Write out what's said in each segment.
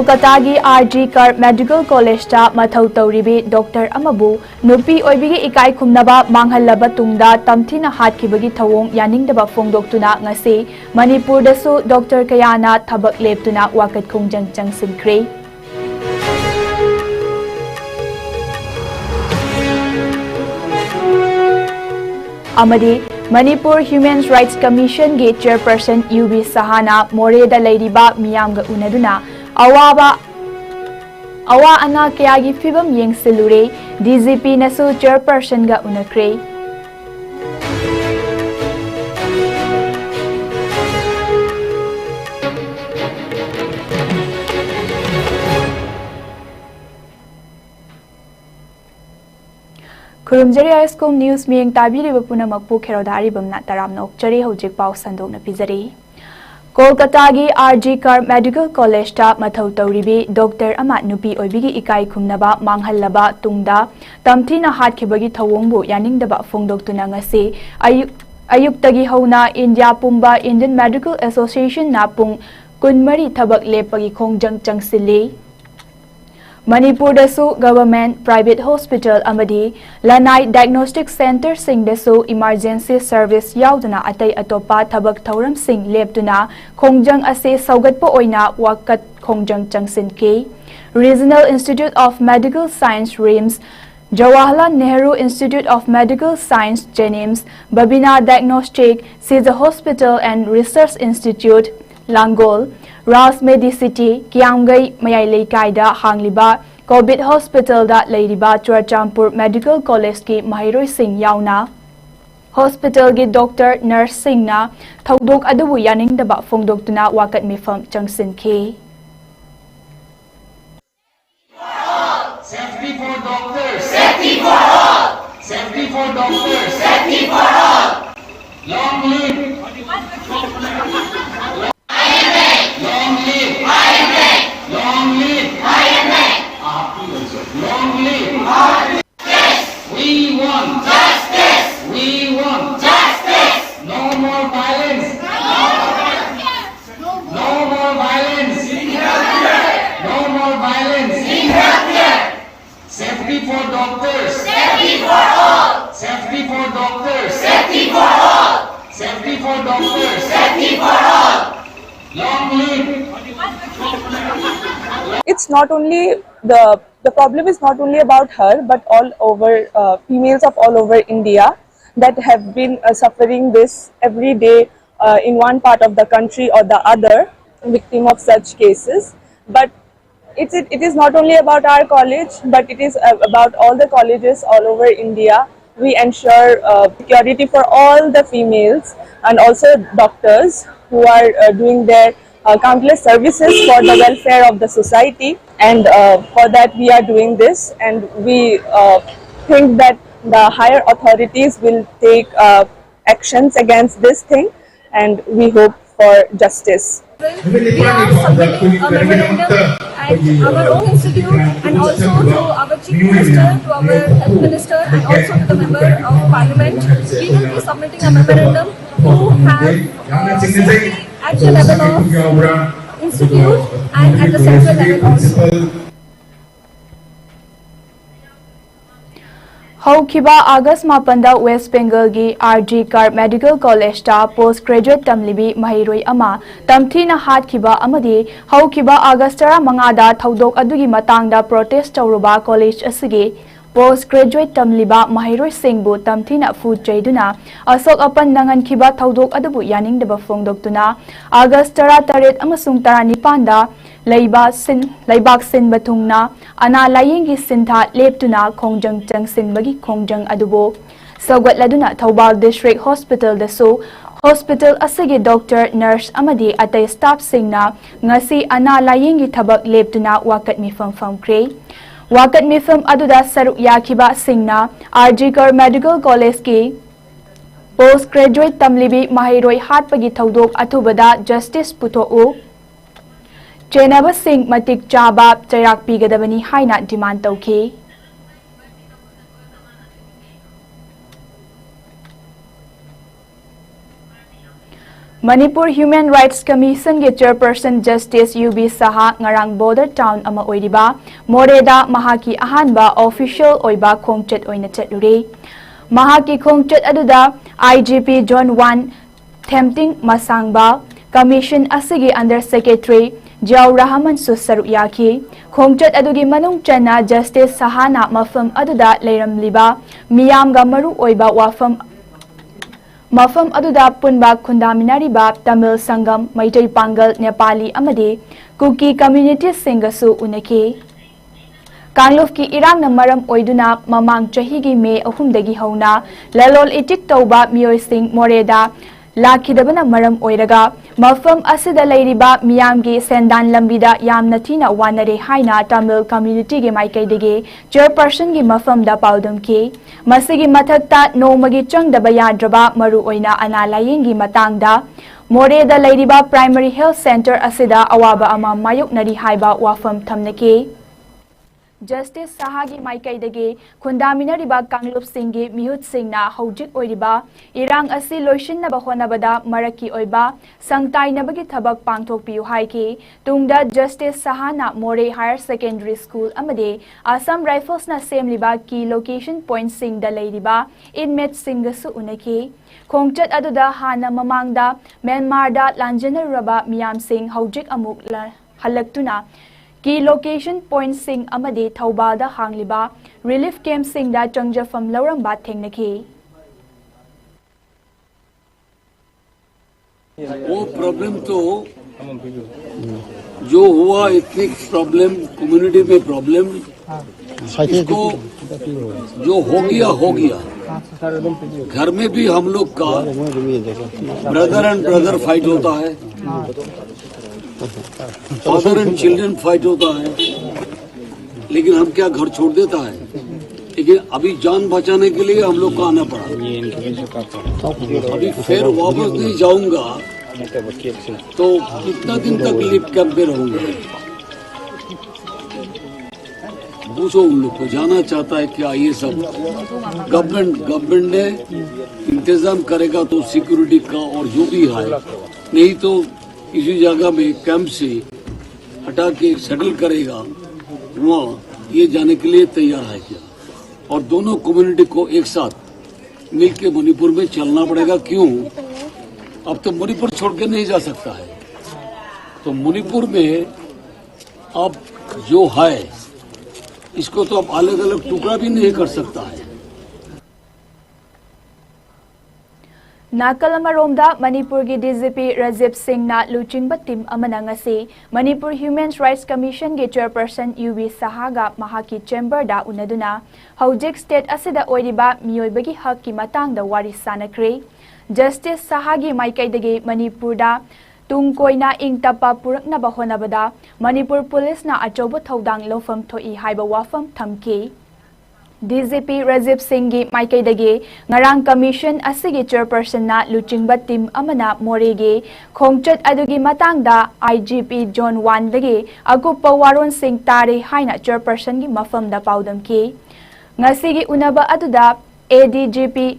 Kolkata RG Kar Medical College ta mathau tauribi Dr. Amabu nupi oibigi ikai khumnaba manghallaba tungda tamthina hatkibagi thawong yaningdaba phongdoktuna ngasi Manipur dasu Dr. Kayana thabak leptuna wakat khongjang changsinkhre amadi Manipur Human Rights Commission ge Chairperson UB Sahana Moreda Lairiba Miyamga Unaduna awa ana kayagi fibam yengsilure DGP nasu Chairperson ga unakre Kurumjari ISCOM News miyeng tabiri bapuna makpu kherodari bamna taramna okchari hojik pau sandok na pizari Kolkata RG Kar Medical College ta mathau tauribi Dr. Ama nupi oibigi ikai khumnaba manghallaba tungda tamthina hatkibagi thawongbu yaningdaba phongdoktuna ngasi ayuktagi hauna India Pumba Indian Medical Association na pung kunmari thabak lepagi khongjang changsili Manipur dasu government private hospital amadi lanai diagnostic center sing dasu emergency service yauduna atai atopa thabak thauram sing leptuna khongjang ase saugatpa oina wakat khongjang changsin ke Regional Institute of Medical Science RIMS Jawaharlal Nehru Institute of Medical Science JNIMS Babina Diagnostic Caesar Hospital and Research Institute Langol Ras Medicity Kiamgai Mayai Kaida Hangliba COVID Hospital da Lairiba Churachampur Medical College ki Mahiroi Singh Yauna Hospital gi Doctor Nurse Singh na thaudok adubu yaningdaba phongdoktuna wakat mifam changsin ke Safety for doctors. Safety for all. Safety for doctors. Safety for all. Long live. Long live. Long live. Long live. Justice. We want justice. We want justice. No more violence. No more violence. No more violence. Safety for doctors. Safety for all. Safety for doctors. Safety for all. Safety for doctors. Safety for all. Long live. It's not only the problem is not only about her, but all over females of all over India that have been suffering this every day in one part of the country or the other, victim of such cases. But it is not only about our college, but it is about all the colleges all over India. We ensure security for all the females and also doctors who are doing their countless services for the welfare of the society, and for that we are doing this, and we think that the higher authorities will take actions against this thing, and we hope for justice. We are submitting a memorandum at our own institute and also to our Chief Minister, to our Health Minister and also to the Member of Parliament. We will be submitting a memorandum to have safety at the level of institute and at the central level also. Haukiba August Mapanda West Bengal gi RG Kar Medical College ta postgraduate tamlibi mahiroi ama tamthina hatkhiba amadi haukiba August tara mangada thaudok adugi matangda protest tawruba college asigi postgraduate tamliba mahiroi singbu tamthina food chaiduna asok apan nangan khiba thaudok adubu yaningdaba phongdoktuna August tara taret amasung tara nipanda Laibak sin batungna ana layingi sintha leptuna khongjang changsinbagi khongjang adubo sawgatladuna Thoubal District Hospital dasu hospital asigi doctor nurse amadi atai staff singna ngasi ana layingi thabak leptuna wakat mifam famkre wakat mifam aduda saruk yakhiba singna RG Kar Medical College ki postgraduate tamlibi mahiroi hatpagi thaudok athubada justice puthou Chenaba Singh Matik Chaba Chairak Pigadabani Haina demand tauki. Manipur Human Rights Commission ge Chairperson Justice UB Saha ngarang border town ama oiriba Moreda mahaki ahanba official oiba khongchet oina chatlure mahaki khongchet aduda IGP John 1 Tempting Masangba Commission asigi Under Secretary Jaw Rahman Susaru Yaki khongchet adugi manung chana Justice Sahana mafam aduda leiramliba miyamga maru oiba Mafam aduda punba khundaminari bab Tamil Sangam Maitai Pangal Nepali amadi Kuki community singasu unaki Kangluf ki irang na maram oiduna mamang chahi gi me ahumdagi hauna lalol itik tauba miyoi sing Moreda Lakidabana maram oiraga mafam asida leiriba miyamgi sendan lambida yamna thina wanare haina Tamil community ge maikaidege chairperson gi mafam da paudum ki masigi mathakta nomagi changdaba yadraba maru oina analaying gi matangda Moreda leiriba primary health center asida awaba ama mayuk nari haiba wafam thamnaki Justice Sahagi Maikaidagi Kundaminariba Kanglup Singhi Mihut Singna Hojik Oiriba Irang Asi Loishin Nabahonabada Maraki Oiba Sangtai Nabagi Tabak Pangtok Piu Haiki Tungda Justice Sahana More Higher Secondary School Amade Assam Rifles na Semliba Key Location Point Sing da Leiriba Inmate Singasu Unaki Khongchat aduda Hana Mamangda Myanmarda Lanjana Raba Miyam Singh Hojik Amuk Halaktuna Key location point sing amadi Thaubada hangliba relief camp sing da changjafam lauramba thengnaki वो problem तो जो हुआ ethnic problem community में problem इसको जो हो गया घर में भी हम लोग का ब्रदर एंड ब्रदर फाइट होता है फादर एंड चिल्ड्रन फाइट होता है लेकिन हम क्या घर छोड़ देता है लेकिन अभी जान बचाने के लिए हम लोग को आना पड़ा अभी फिर वापस नहीं जाऊंगा तो कितना दिन तक लिप कैंप में रहूंगा पूछो उन लोग को जाना चाहता है क्या ये सब गवर्नमेंट ने इंतजाम करेगा तो सिक्योरिटी का और जो भी है नहीं तो इसी जगह में कैंप से हटा के सेटल करेगा वहाँ ये जाने के लिए तैयार है क्या और दोनों कम्युनिटी को एक साथ मिलके मणिपुर में चलना पड़ेगा क्यों अब तो मणिपुर छोड़ के नहीं जा सकता है तो मणिपुर में अब जो है इसको तो अब अलग अलग टुकड़ा भी नहीं कर सकता है Nakalamaromda Manipur gi DGP Rajib Singh na luchingba team amana ngasi Manipur Human Rights Commission gi chairperson UB Sahaga mahaki chamber da unaduna hojik state asida oiriba miyoibagi hak ki matang da wari sanakre Justice Sahagi maikaidagi Manipur da tungkoina ingtapa purakna bahonabada Manipur police na achobo thodang lofam thoi haiba wafam thamki DGP Rajib Singh gi maikaidagi ngarang commission asigi chairperson na luchingba team amana moregi khongchat adugi matangda IGP John 1 dagi akupa waron sing tare haina chairperson gi mafam da paudam ki ngasigi unaba aduda ADGP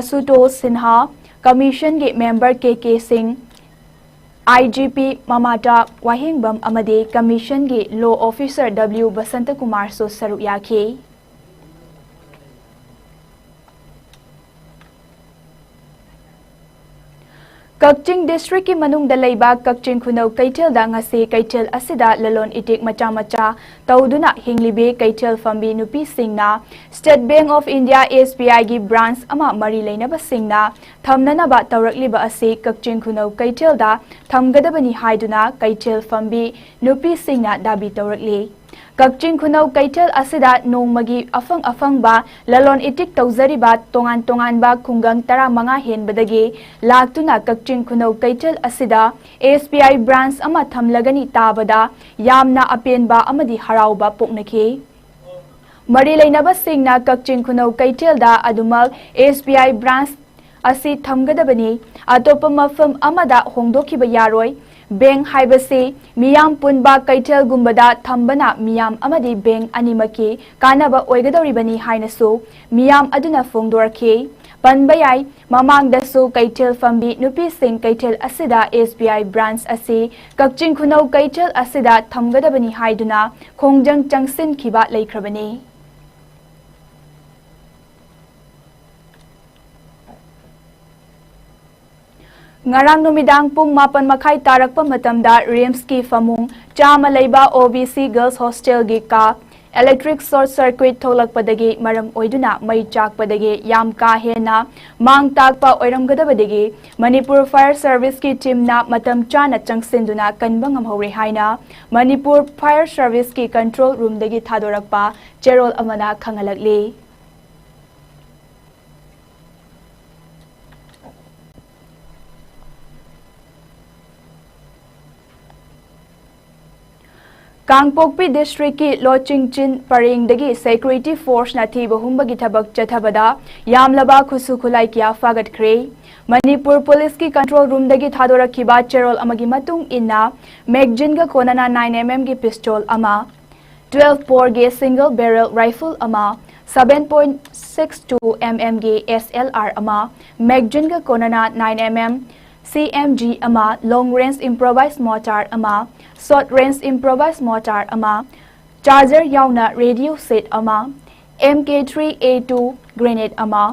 Asutosh Sinha commission gi member KK Singh IGP Mamata Wahingbam amade commission gi law officer W Basanta Kumar so saru yaki Kakching district ki manung da leiba Kakching khunau kaitel da ngasi kaitel asida lalon itik macha tauduna hinglibe kaitel fambi nupi singna State Bank of India SBI gi branch ama mari leinaba singna thamnana ba tawrakliba asi Kakching khunau kaitel da thamgadabani haiduna kaitel fambi nupi singna dabi tawrakli Kakching khunau kaitel asida nongmagi afang ba lalon itik tawzari ba tongan ba khungang tara manga hen badagi laktuna Kakching khunau kaitel asida SBI branch ama thamlagani tabada yamna apen ba amadi harau ba poknaki mari leinaba singna Kakching khunau kaitel da adumak SBI branch asi thamgadabani atopa mafam amada hongdokiba yaroi Bank haibase miyam punba kaitel gumbada thambana miyam amadi bank animaki kanaba oigadoribani hainasu miyam aduna fongdorke panba yai mamang dasu kaitel fambi nupi sing kaitel asida SBI branch asi kakching khunau kaitel asida thamgadabani haiduna khongjang changsin khiba leikrabani ngarang numidang pung mapan makai tarakpa matamda Rims ki famung chama leiba OBC Girls Hostel gi ka electric short circuit tholakpadagi maram oiduna mai chakpadagi yam ka hena mang takpa oiramgadabadagi Manipur Fire Service ki team na matam chana changsinduna kanba ngamhore haina Manipur Fire Service ki control room dagi thadorakpa cherol amana khangalakli Kangpokpi district ki Lochingchin Paring dagi security force na thi bahumba gi thabak chathabada yamlaba khusu khulai kya fagat kre Manipur police ki control room dagi thadorakhiba cherol amagi matung inna Megjin ga konana 9mm gi pistol ama 12 bore ge single barrel rifle ama 7.62 mm gi SLR ama Megjin ga konana 9mm CMG ama long range improvised mortar ama short range improvised mortar ama charger yauna radio set ama MK3A2 grenade ama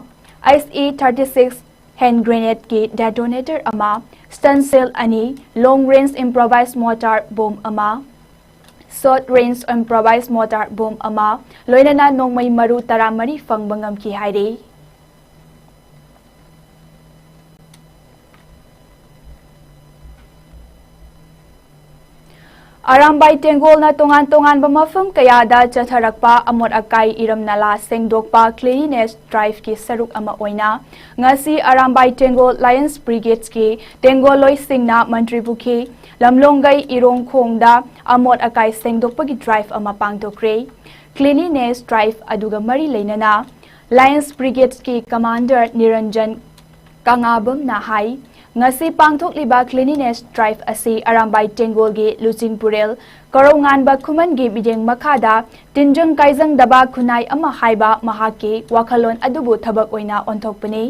ISE-36 hand grenade ki detonator ama stun cell ani long range improvised mortar bomb ama short range improvised mortar bomb ama loinana nongmai maru taramari fangbangam ki haire Arambai Tengol na tongan-tongan bamafam kaya da chatharakpa amot akai iram nala sengdokpa cleanliness drive ki saruk ama oina ngasi Arambai Tengol Lions Brigade ki Tengoloi singna mantri bukhi lamlongai irong khongda amot akai sengdokpa ki drive ama pangtokre cleanliness drive aduga mari leinana Lions Brigade ki commander Niranjan Kangabam na hai ngasi pangthok liba cleanliness drive asi Arambai Tengol gi Luching Purel Korongan ba khuman gi bideng makhada tinjang kaijang daba khunai ama haiba mahaki wakhalon adubu thabak oina onthokpani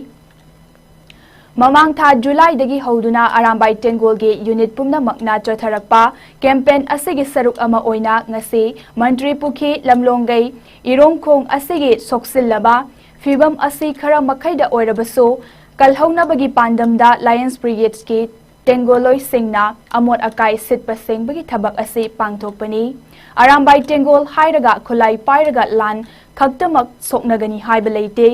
mamang tha July dagi hoduna Arambai Tengol gi unit pumna makna chotharakpa campaign asigi saruk ama oina ngasi mantri pukhi lamlongai irongkhong asigi soksillaba fibam asi khara makhaida oirabaso kalhauna bagi pandamda Lions Brigade ki Tengoloi singna amot akai sitpa sing bagi thabak asi pangthokpani Arambai Tengol hairaga khulai pairaga lan khaktamak soknagani haibaleite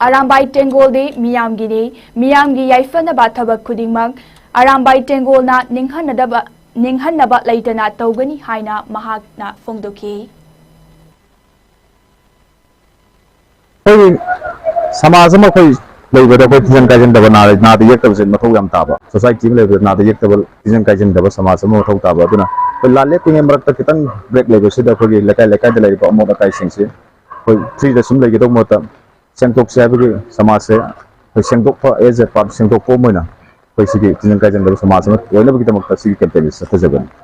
Arambai Tengol de miyamgi yaifana ba thabak khudingmak Arambai Tengol na ninghanaba leitana tawgani haina mahakna fongdoki samajama koi leibada ko tijan kaijen daba na de yek tabse mathau yam taba society me leibada na de yek tabal tijan kaijen daba samajama mathau taba aduna ko lalle tinge marak ta kitan break lego sida ko gi lekai de leiba mo kai singse ko tri da sum legi dok mota sengtok se abi samaj se ko sengtok pa as a part sengtok ko moina ko sigi tijan kaijen daba samajama oina bagi tamak ta sigi campaign sa tajaban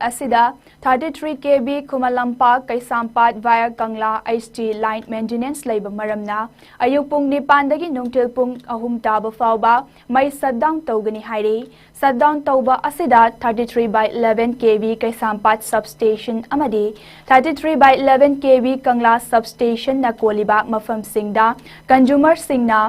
Asida 33 kb Kumalampa Kaisampat via Kangla HT line maintenance leiba maramna ayuk pung nipan dagi nungtil pung ahum taba fauba mai shutdown tawgani haire shutdown tawba asida 33/11 kv Kaisampat substation amadi 33/11 kv Kangla substation na koliba mafam singda consumer singna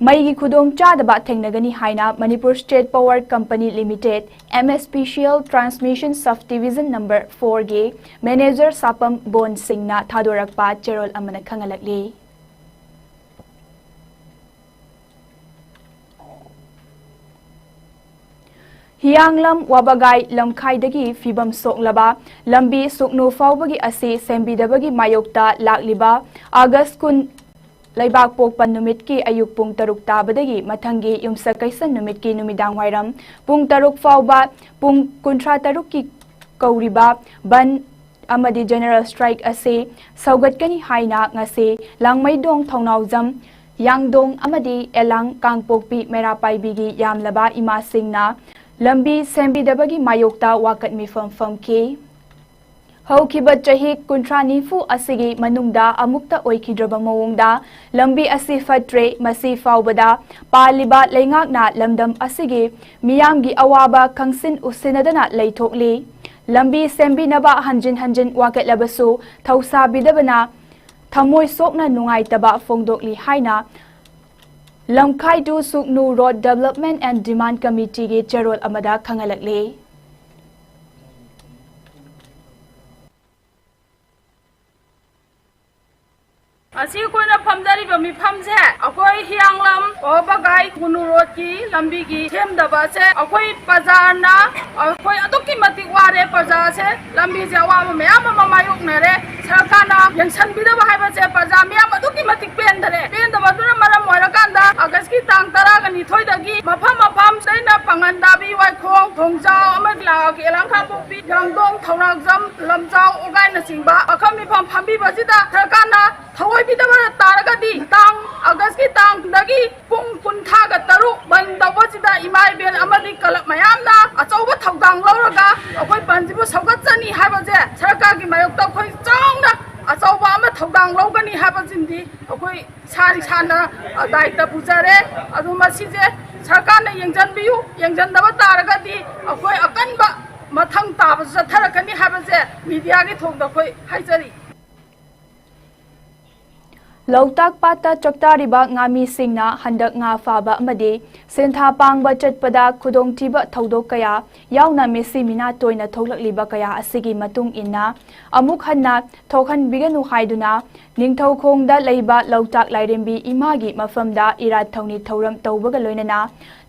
Maigi Kudong Chadaba Tengnagani Haina Manipur State Power Company Limited MSPCL Transmission Subdivision number 4 ge Manager Sapam Bon Singna Thadorakpa Cherol Amana Khangalakli Hianglam Wabagai Lamkhaidagi Fibam Soklaba Lambi Suknu Faubagi Asi Sembidabagi Mayokta Lakliba August Kun Laibak Pokpan numit ki ayuk pung taruk tabadagi mathangi yumsa kaisan numit ki numidang wairam pung taruk fauba pung kuntra taruk ki kauriba ban amadi general strike ase saugat kani haina ngase langmai dong thongnawjam yangdong amadi elang kangpokpi merapai bigi yamlaba ima singna lambi sembi dabagi mayokta wakat mi fam ki ꯍꯧꯈꯤꯕ ꯆꯍꯤ 30 ꯑꯁꯤꯒꯤ ꯃꯅꯨꯡꯗ ꯑꯃꯨꯛꯇ ꯑꯣꯏꯈꯤꯗ꯭ꯔꯕ ꯃꯑꯣꯡꯗ ꯂꯝꯕꯤ ꯑꯁꯤ ꯐꯠꯇ꯭ꯔꯦ ꯃꯁꯤ ꯐꯥꯎꯕꯗ ꯄꯥꯜꯂꯤꯕ ꯂꯩꯉꯥꯛꯅ ꯂꯝꯗꯝ ꯑꯁꯤꯒꯤ ꯃꯤꯌꯥꯝꯒꯤ ꯑꯋꯥꯕ ꯈꯪꯁꯤꯟ ꯎꯁꯤꯟꯅꯗꯅ ꯂꯩꯊꯣꯛꯂꯤ ꯂꯝꯕꯤ ꯁꯦꯝꯕꯤꯅꯕ ꯍꯟꯖꯤꯟ ꯍꯟꯖꯤꯟ ꯋꯥꯀꯠꯂꯕꯁꯨ ꯊꯧꯁꯥꯕꯤꯗꯕꯅ ꯊꯃꯣꯏ ꯁꯣꯛꯅ ꯅꯨꯡꯉꯥꯏꯇꯕ ꯐꯣꯡꯗꯣꯛꯂꯤ ꯍꯥꯏꯅ ꯂꯝꯈꯥꯏꯗꯨ ꯁꯨꯛꯅꯨ ꯔꯣꯗ ꯗꯦꯚꯂꯞꯃꯦꯟꯠ ꯑꯦꯟड ꯗꯤꯃꯥꯟꯗ ꯀꯃꯤꯇꯤꯒꯤ ꯆꯦꯔꯣꯜ ꯑꯃꯗ ꯈꯪꯍꯜꯂꯛꯂꯤ ꯑꯁꯤ ꯑꯩꯈꯣꯏꯅ ꯐꯝꯖꯔꯤꯕ ꯃꯤꯐꯝꯁꯦ ꯑꯩꯈꯣꯏ ꯍꯤꯌꯥꯡꯂꯝ ꯕꯒꯥꯏ ꯈꯨꯟꯅꯨ ꯔꯣꯗꯀꯤ ꯂꯝꯕꯤꯒꯤ ꯁꯦꯝꯗꯕꯁꯦ ꯑꯩꯈꯣꯏ ꯄ꯭ꯔꯖꯥꯅ ꯑꯩꯈꯣꯏ ꯑꯗꯨꯛꯀꯤ ꯃꯇꯤꯛ ꯋꯥꯔꯦ ꯄ꯭ꯔꯖꯥꯁꯦ ꯂꯝꯕꯤꯁꯦ ꯑꯋꯥꯕ ꯃꯌꯥꯝ ꯑꯃ ꯃꯥꯌꯣꯛꯅꯔꯦ ꯁꯔꯀꯥꯔꯅ ꯌꯦꯡꯁꯤꯟꯕꯤꯗꯕ ꯍꯥꯏꯕꯁꯦ ꯄ꯭ꯔꯖꯥ ꯃꯌꯥꯝ ꯑꯗꯨꯛꯀꯤ ꯃꯇꯤꯛ ꯄꯦꯟꯗꯕꯗꯨꯅ ꯃꯔꯝ ꯑꯣꯏꯔꯀꯥꯟꯗ ꯑꯥꯒꯁꯠꯀꯤ ꯇꯥꯡ 12ꯗꯒꯤ ꯃꯐꯝ ꯃꯐꯝꯗꯩꯅ ꯄꯥꯡꯒꯟꯗꯥꯕꯤ ꯋꯥꯏꯈꯣꯡ ꯊꯣꯡꯖꯥꯎ ꯑꯃꯗꯤ ꯌꯦꯂꯥꯡꯈꯥꯡꯄꯣꯛꯄꯤ ꯌꯥꯡꯗꯣꯡ ꯊꯧꯅꯥꯛꯖꯝ ꯂꯝꯖꯥꯎ ꯑꯣꯒꯥꯏꯅꯆꯤꯡꯕ ꯃꯐꯝ ꯃꯤꯐꯝ ꯐꯝꯕꯤꯕꯁꯤꯗ ꯁꯔꯀꯥꯔꯅ ꯊꯑꯣꯏꯕꯤꯗꯕ ꯇꯥꯔꯒꯗꯤ ꯑꯥꯒꯁꯠꯀꯤ ꯇꯥꯡꯗꯒꯤ ꯄꯨꯡ 63 ꯕꯟ ꯇꯧꯕꯁꯤꯗ ꯏꯃꯥ ꯏꯕꯦꯜ ꯑꯃꯗꯤ ꯀꯂꯕ ꯃꯌꯥꯝꯅ ꯑꯆꯧꯕ ꯊꯧꯗꯥꯡ ꯂꯧꯔꯒ ꯑꯩꯈꯣꯏ ꯕꯟꯁꯤꯕꯨ ꯁꯧꯒꯠꯆꯅꯤ ꯍꯥꯏꯕꯁꯦ ꯁꯔꯀꯥꯔꯒꯤ ꯃꯥꯌꯣꯛꯇ ꯑꯩꯈꯣꯏ ꯆꯥꯎꯅ ꯑꯆꯧꯕ ꯑꯃ ꯊꯧꯗꯥꯡ ꯂꯧꯒꯅꯤ ꯍꯥꯏꯕꯁꯤꯡꯗꯤ ꯑꯩꯈꯣই ꯏꯁꯥꯅ ꯗꯥꯏꯇ ꯄꯨꯖꯔꯦ ꯑꯗꯨ ꯃꯁꯤꯁꯦ ꯁꯔꯀꯥꯔꯅ ꯌꯦꯡꯁꯤꯟꯕꯤꯌꯨ ꯌꯦꯡꯁꯤꯟꯗꯕ ꯇꯥꯔꯒꯗꯤ ꯑꯩꯈꯣꯏ ꯑꯀꯟꯕ ꯃꯊꯪ ꯇꯥꯕ ꯆꯠꯊꯔꯛꯀꯅꯤ ꯍꯥꯏꯕꯁꯦ ꯃꯤꯗꯤꯌꯥꯒꯤ ꯊꯣꯡꯗ ꯑꯩꯈꯣꯏ ꯍꯥꯏꯖꯔꯤ ꯂꯧꯇꯥꯛ ꯄꯥꯠꯇ ꯆꯣꯛꯇꯥꯔꯤꯕ ꯉꯥꯃꯤꯁꯤꯡꯅ ꯍꯟꯗꯛ ꯉꯥ ꯐꯥꯕ ꯑꯃꯗꯤ ꯁꯦꯟꯊꯥ ꯄꯥꯡꯕ ꯆꯠꯄꯗ ꯈꯨꯗꯣꯡꯊꯤꯕ ꯊꯧꯗꯣꯛ ꯀꯌꯥ ꯌꯥꯎꯅ ꯃꯤꯁꯤ ꯃꯤꯅꯥ ꯇꯣꯏꯅ ꯊꯣꯛꯂꯛꯂꯤꯕ ꯀꯌꯥ ꯑꯁꯤꯒꯤ ꯃꯇꯨꯡ ꯏꯟꯅ ꯑꯃꯨꯛ ꯍꯟꯅ ꯊꯣꯛꯍꯟꯕꯤꯒꯅꯨ ꯍꯥꯏꯗꯨꯅ ꯅꯤꯡꯊꯧꯈꯣꯡꯗ ꯂꯩꯕ ꯂꯧꯇꯥꯛ ꯂꯥꯏꯔꯦꯝꯕꯤ ꯏꯃꯥꯒꯤ ꯃꯐꯝꯗ ꯏꯔꯥꯠ ꯊꯧꯅꯤ ꯊꯧꯔꯝ ꯇꯧꯕꯒ ꯂꯣꯏꯅꯅ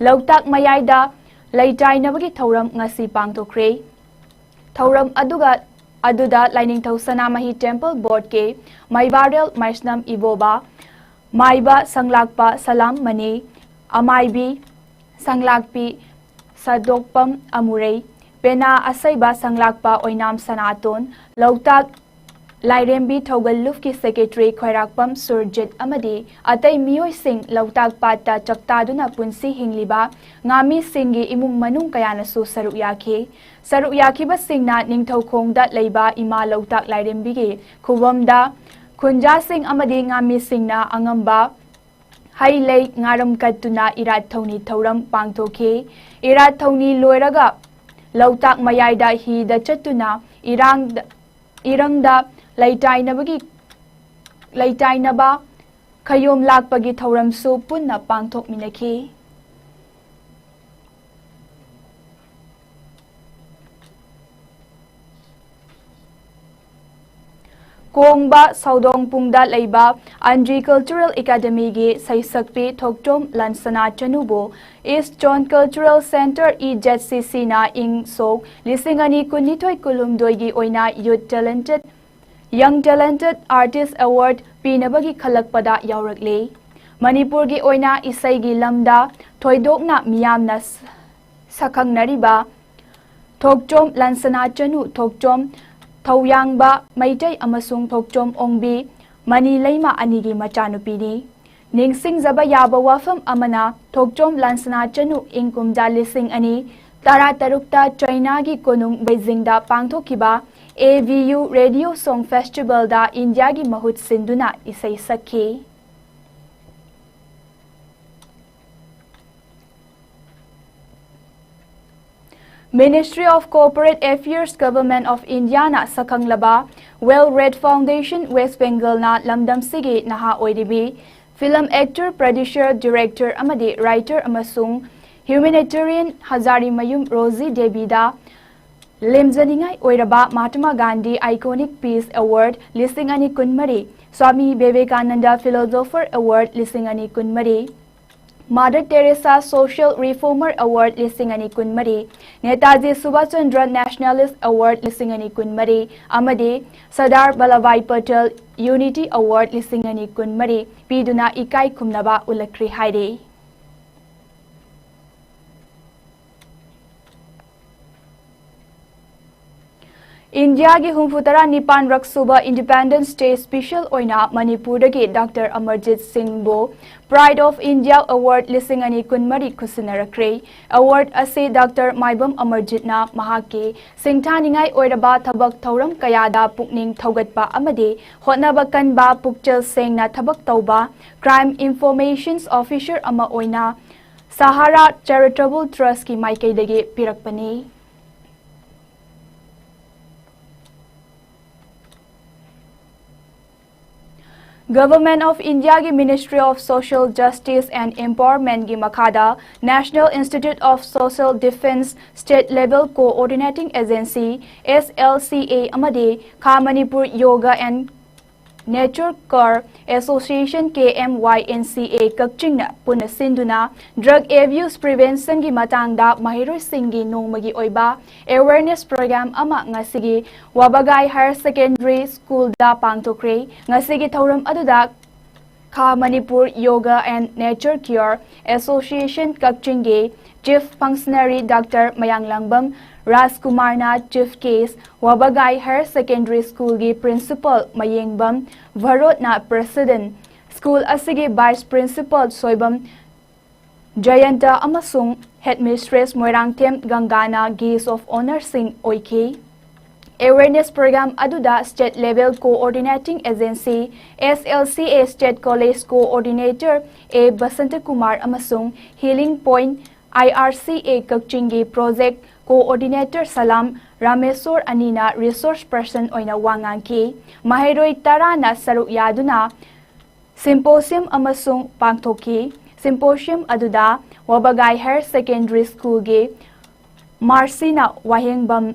ꯂꯧꯇꯥꯛ ꯃꯌꯥꯏꯗ ꯂꯩꯇꯥꯏꯅꯕꯒꯤ ꯊꯧꯔꯝ ꯉꯁꯤ ꯄꯥꯡꯊꯣꯛꯈ꯭ꯔꯦ ꯊꯧꯔꯝ ꯑꯗꯨꯗ ꯂꯥꯏꯅꯤꯡꯊꯧ ꯁꯅꯥꯃꯍꯤ ꯇꯦꯝꯄꯜ ꯕꯣꯔꯗꯀꯤ ꯃꯩꯕꯥꯔꯦꯜ ꯃꯩꯁꯅꯝ ꯏꯕꯣꯕꯥ ꯃꯥꯏꯕ ꯁꯪꯂꯥꯛꯄ ꯁꯂꯥꯝ ꯃꯅꯤ ꯑꯃꯥꯏꯕꯤ ꯁꯪꯂꯥꯛꯄꯤ ꯁꯗꯣꯛꯄꯝ ꯑꯃꯨꯔꯩ ꯄꯦꯅꯥ ꯑꯁꯩꯕ ꯁꯪꯂꯥꯛꯄ ꯑꯣꯏꯅꯥꯝ ꯁꯅꯥꯇꯣꯟ ꯂꯧꯇꯥꯛ ꯂꯥꯏꯔꯦꯝꯕꯤ ꯊꯧꯒꯜ ꯂꯨꯞꯀꯤ ꯁꯦꯀ꯭ꯔꯦꯇꯔꯤ ꯈꯣꯏꯔꯥꯛꯄꯝ ꯁꯨꯔꯖꯤꯠ ꯑꯃꯗꯤ ꯑꯇꯩ ꯃꯤꯑꯣꯏꯁꯤꯡ ꯂꯧꯇꯥꯛ ꯄꯥꯠꯇ ꯆꯥꯛꯇꯥꯗꯨꯅ ꯄꯨꯟꯁꯤ ꯍꯤꯡꯂꯤꯕ ꯉꯥꯃꯤꯁꯤꯡꯒꯤ ꯏꯃꯨꯡ ꯃꯅꯨꯡ ꯀꯌꯥꯅꯁꯨ ꯁꯔꯨꯛ ꯌꯥꯈꯤ ꯁꯔꯨꯛ ꯌꯥꯈꯤꯕꯁꯤꯡꯅ ꯅꯤꯡꯊꯧꯈꯣꯡꯗ ꯂꯩꯕ ꯏꯃꯥ ꯂꯧꯇꯥꯛ ꯂꯥꯏꯔꯦꯝꯕꯤꯒꯤ ꯈꯨꯕꯝꯗ ꯈꯨꯟꯖꯥꯁꯤꯡ ꯑꯃꯗꯤ ꯉꯥꯃꯤꯁꯤꯡꯅ ꯑꯉꯝꯕ ꯍꯩ ꯂꯩ ꯉꯥꯔꯝ ꯀꯠꯇꯨꯅ ꯏꯔꯥꯠ ꯊꯧꯅꯤ ꯊꯧꯔꯝ ꯄꯥꯡꯊꯣꯛꯈꯤ ꯏꯔꯥꯠ ꯊꯧꯅꯤ ꯂꯣꯏꯔꯒ ꯂꯧꯇꯥꯛ ꯃꯌꯥꯏꯗ ꯍꯤꯗ ꯆꯠꯇꯨꯅ ꯏꯔꯪꯗ ꯂꯩꯇꯥꯏꯅꯕ ꯈꯌꯣꯝ ꯂꯥꯛꯄꯒꯤ ꯊꯧꯔꯝꯁꯨ ꯄꯨꯟꯅ ꯄꯥꯡꯊꯣꯛꯃꯤꯟꯅꯈꯤ ꯀꯣꯡꯕ ꯁꯧꯗꯣꯡꯄꯨꯡꯗ ꯂꯩꯕ ꯑꯟꯗ꯭ꯔꯤ ꯀꯜꯆꯔꯦꯜ ꯑꯦꯀꯥꯗꯃꯤꯒꯤ ꯁꯩꯁꯛꯄꯤ ꯊꯣꯛꯆꯣꯝ ꯂꯟꯁꯅꯥ ꯆꯅꯨꯕꯨ ꯏꯁ ꯖꯣꯟ ꯀꯜꯆꯔꯦꯜ ꯁꯦꯟꯇꯔ EZCCꯅ ꯏꯪ ꯁꯣꯛ 2019-20 ꯑꯣꯏꯅ ꯌꯪ ꯇꯦꯂꯦꯟꯇꯦꯗ ꯑꯥꯔꯇꯤꯁꯠ ꯑꯦꯋꯥꯔꯗ ꯄꯤꯅꯕꯒꯤ ꯈꯜꯂꯛꯄꯗ ꯌꯥꯎꯔꯛꯂꯤ ꯃꯅꯤꯄꯨꯔꯒꯤ ꯑꯣꯏꯅ ꯏꯁꯩꯒꯤ ꯂꯝꯗ ꯊꯣꯏꯗꯣꯛꯅ ꯃꯤꯌꯥꯝꯅ ꯁꯛꯈꯪꯅꯔꯤꯕ ꯊꯣꯛꯆꯣꯝ ꯂꯟꯁꯅꯥ ꯆꯅꯨ ꯊꯣꯛꯆꯣꯝ ꯊꯧꯌꯥꯡꯕ ꯃꯩꯇꯩ ꯑꯃꯁꯨꯡ ꯊꯣꯛꯆꯣꯝ ꯑꯣꯡꯕꯤ ꯃꯅꯤ ꯂꯩꯃ ꯑꯅꯤꯒꯤ ꯃꯆꯥꯅꯨꯄꯤꯅꯤ ꯅꯤꯡꯁꯤꯡꯖꯕ ꯌꯥꯕ ꯋꯥꯐꯝ ꯑꯃꯅ ꯊꯣꯛꯆꯣꯝ ꯂꯟꯁꯅꯥ ꯆꯅꯨ ꯏꯪ ꯀꯨꯝꯖꯥ 2013ꯇ ꯆꯩꯅꯥꯒꯤ ꯀꯣꯅꯨꯡ ꯕꯩꯖꯤꯡꯗ ꯄꯥꯡꯊꯣꯛꯈꯤꯕ AVU ꯔꯦꯗꯤꯑꯣ ꯁꯣꯡ ꯐꯦꯁꯇꯤꯚꯦꯜꯗ ꯏꯟꯗꯤꯌꯥꯒꯤ ꯃꯍꯨꯠ ꯁꯤꯟꯗꯨꯅ ꯏꯁꯩ ꯁꯛꯈꯤ Ministry of Corporate Affairs Government of Indiana Sakhanglaba Well Red Foundation West Bengalna Lamdamsigi Naha Oiribi Film Actor Producer Director Amadi Writer Amasung Humanitarian Hazari Mayum Rosie Debida Lemzaningai Oiraba Mahatma Gandhi Iconic Peace Award 2013 Swami Vivekananda Philosopher Award 2013 Mother Teresa Social Reformer Award 2013 Netaji Subhash Chandra Nationalist Award 2013 Amadi Sardar Vallabhbhai Patel Unity Award 2013 Piduna Ikai Khumnaba Ulakri Haire India ki humfutara nipan raksuba Independence Day Special oina Manipur ki Dr. Amarjit Singh Bo Pride of India Award lisingani kunmari kusinarakre award ase Dr. Maibam Amarjit na mahaki singthaningai oiraba thabak thauram kayada pukning thaugatpa amade hotnaba kanba pukchel sengna thabak tauba Crime Informations Officer ama oina Sahara Charitable Trust ki maikaidagi pirakpani. Government of India ki Ministry of Social Justice and Empowerment ki Makhada National Institute of Social Defence State Level Coordinating Agency SLCA amade Kha Manipur Yoga and Nature Care Association KMYNCA Kakchingna Puna Sinduna Drug Abuse Prevention ki matangda mahiroi singgi nongmagi oiba awareness program ama ngasigi Wabagai Higher Secondary School da pangtokre ngasigi thauram aduda Kha Manipur Yoga and Nature Care Association Kakchingge Chief Functionary Dr. Mayang Langbam Rajkumar na Chief Case Wabagai Higher Secondary School gi Principal Mayengbam Varot na President School asigi Vice Principal Soibam Jayanta amasung Headmistress Moirangtem Gangana Guest of Honor Singh Oike Awareness Program aduda State Level Coordinating Agency SLCA State College Coordinator A Basanta Kumar amasung Healing Point IRCA Kakchingi Project Coordinator Salam Rameswar Anina Resource Person oina wangangki Mahiroi Tarana Saruk Yaduna Symposium amasung pangthoki Symposium aduda Wabagai Higher Secondary School ge Marcina Wahengbam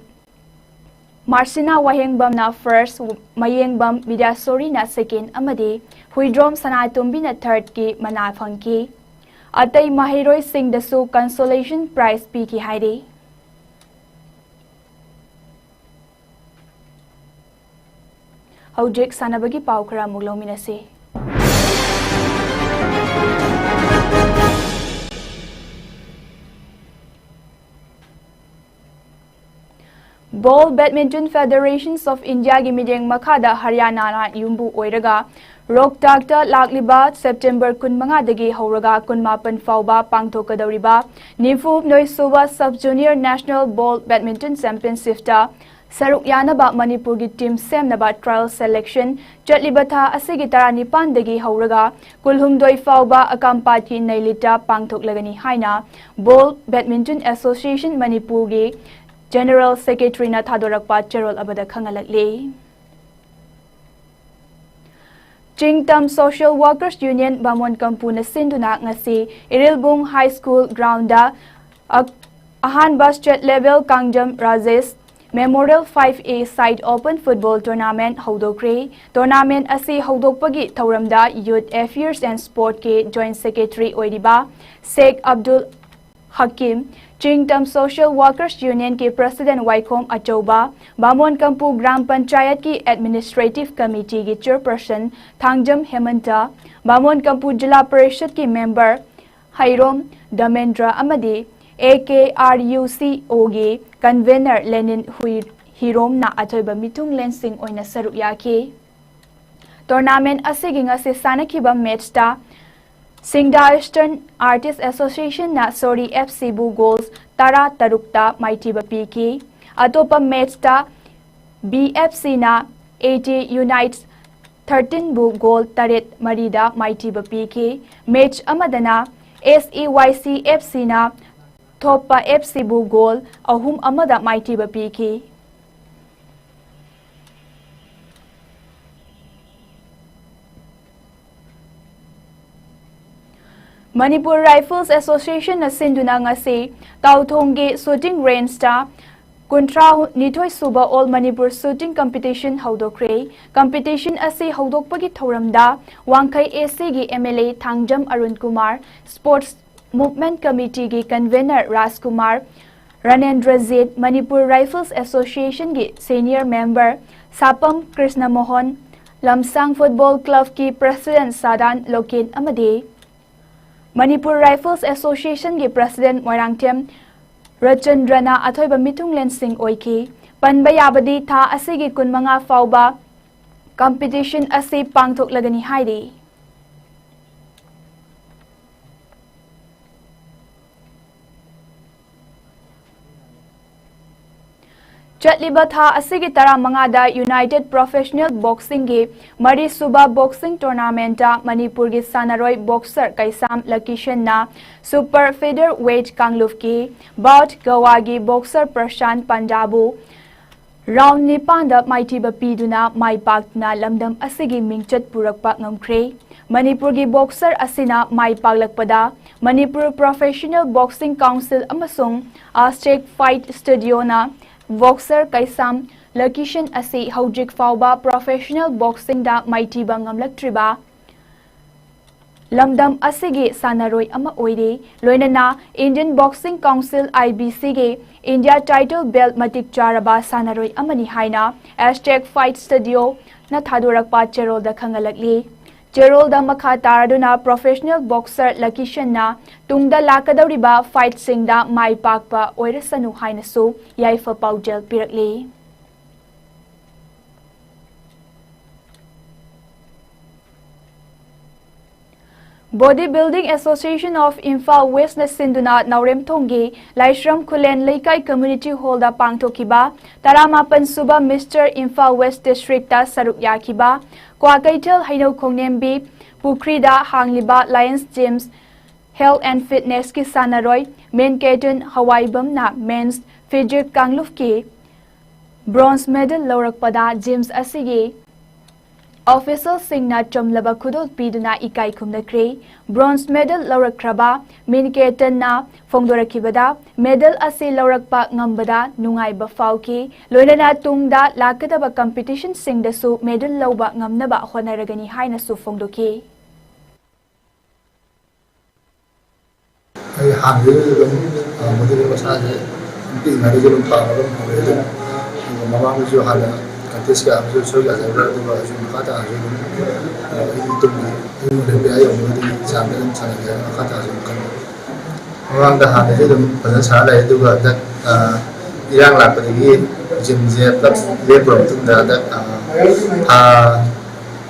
na first Mayengbam Vidyasori na second amade Huidrom Sanatumbi na third ki manafangki Atay mahiroi sing dasu consolation prize pi ki haide Hojik sanabagi pau khara muglominase Ball Badminton Federations of India gi mideng makhada Haryana na yumbu oiraga Roktakta Lakliba September 15 dagi hauraga 18 fauba pangthokadawriba Nifub Noisuba Sub Junior National Ball Badminton Championship ta Saruk Yanaba Manipur gi team semnaba trial selection Chatlibatha asigi 19 dagi hauraga Kulhumdoi fauba akampati nailita pangthoklagani haina Ball Badminton Association Manipur gi General Secretary na Thadorakpa Cherol abada khangalakle Chingtam Social Workers Union Bamon Kampuna Sinduna ngasi Irilbung High School ground da Ahanba State Level Kangjam Rajesh Memorial 5A Side Open Football Tournament hodokre Tournament asi hodokpagi thauramda Youth Affairs and Sport ke Joint Secretary oiriba Sheikh Abdul Hakim Chingtam Social Workers Union ke President Waikom Achauba Bamon Kampu Gram Panchayat ki Administrative Committee ki Chairperson Thangjam Hemanta Bamon Kampu Jila Parishad ki Member Hairom Damendra Amadi AKRUCO gi Convener Lenin Hirom na Atoiba Mitung Lensing oina saruk yake Tournament asigi ngasi sanakiba match ta Singda Eastern Artists Association na Sori FC bu goals Tara Tarukta Maitiba Piki Atopa match ta BFC na AT Unites 13 bu goal Taret Marida Maitiba Piki match amadana SEYC FC na Thopa FC bu goal Ahum amada Maitiba Piki Manipur Rifles Association na sinduna ngasi Tauthongge shooting range ta Kuntra nithoi suba All Manipur Shooting Competition hodokre competition asi hodokpagi thoramda Wangkai AC gi MLA Thangjam Arun Kumar Sports Movement Committee gi Convener Rajkumar Ranendra Zed Manipur Rifles Association gi Senior Member Sapam Krishna Mohan Lamsang Football Club ki President Sadan Lokin Amade Manipur Rifles Association ki President Moirangtem Rachandrana Athoiba Mitung Lensing Oiki Panba yabadi tha asigi kunmanga fauba competition asi pangthoklagani hairi. Chatliba tha asigi tara mangada United Professional Boxing ge Mari Suba Boxing Tournament Manipur ge Sanaroi Boxer Kaisam Lakishan na Super Featherweight Kangluf ki bout Goa ge Boxer Prashant Pandabu Round Nipanda Maitiba Piduna Mai Pakna Lamdam asigi mingchat purakpa ngamkre Manipur ge Boxer asina Mai Paklakpada Manipur Professional Boxing Council amasung Aztec Fight Studio na Boxer Kaisam Lakishan asi Haujik Fauba Professional Boxing da Mighty Bangam Laktriba Lamdam asigi Sanaroi ama oire Loinana Indian Boxing Council IBC ge India Title Belt Matik Charaba Sanaroi amani haina Aztec Fight Studio na Thadurakpa Cherol da Khangalakli Cherol da Makha Taraduna Professional Boxer Lakishan na Tungda Lakadariba Fight Singda Mai Pakpa Oirasanu Hainasu Yaifa Paujel Pirakli. Bodybuilding Association of Imphal West na Sinduna Naurem Thonggi Laishram Kulen Laikai Community Hall da Pangthokiba Taramapan Suba Mr. Imphal West District ta Saruk Yakiba Kwakaitel Haino Khongnembi Pukrida Hangliba Lions Gyms Health and Fitness ki Sanaroi Main Keton Hawaibam na Men's Fidget Kangluf ki Bronze Medal Laurakpada Gyms asigi Official Singna Chomlaba Kudol Piduna Ikai Kumnakre, Bronze Medal Laurakraba, Miniketan na Fongdorakibada, Medal Asi Laurakpa Ngambada, Nungai Bafauki, Loinana Tungda, Lakadaba Competition Singdasu, Medal Lauba Ngamnaba Honaragani Hainasu Fongdoki. This guy was so glad I read the version of Kata around the hand, but that's how I do that. Young Lapadi, Jim Zep, Labor to that.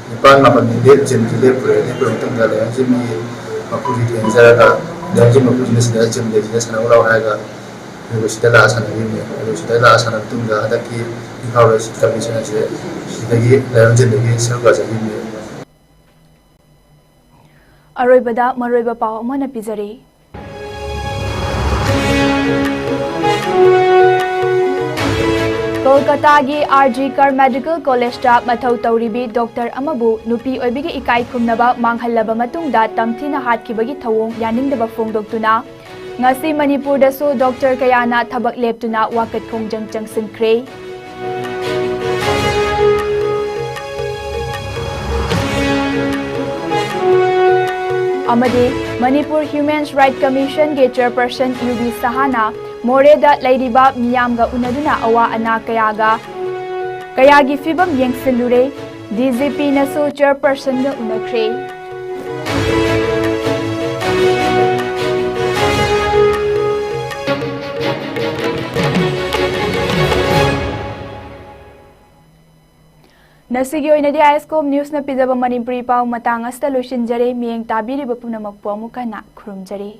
The Parliament did Jim Labor to the Jimmy Mapuji and Zara, the Jim of Business, the Jim Business, and all Haga. It was the last and it was the last and Tunga, the key. Commission as the Aroibada Maroiba Pao Mana Pizari. Kolkata gi RG Kar Medical College ta Mathau Tauribi Dr. Amabu Nupi Oibigi Ikai Kumnaba Manghallaba Matungda Tamthina Hatkibagi Thawong Yaningdaba Fongdoktuna Ngasi Manipur dasu Dr. Kayana Thabak Leptuna Wakat Khongjang Changsinkre. Amadi Manipur Human Rights Commission ge Chairperson UB Sahana Moreda Laidiba Miyamga Unaduna Awa Ana Kayagi Fibam Yengsilure DZP Nasu Chairperson ga Unakre. Nasigi oinadi ISCOM News na pizaba Manipuri pau matang asta losinjare miyeng tabiri bapuna makpo muka na khurumjare.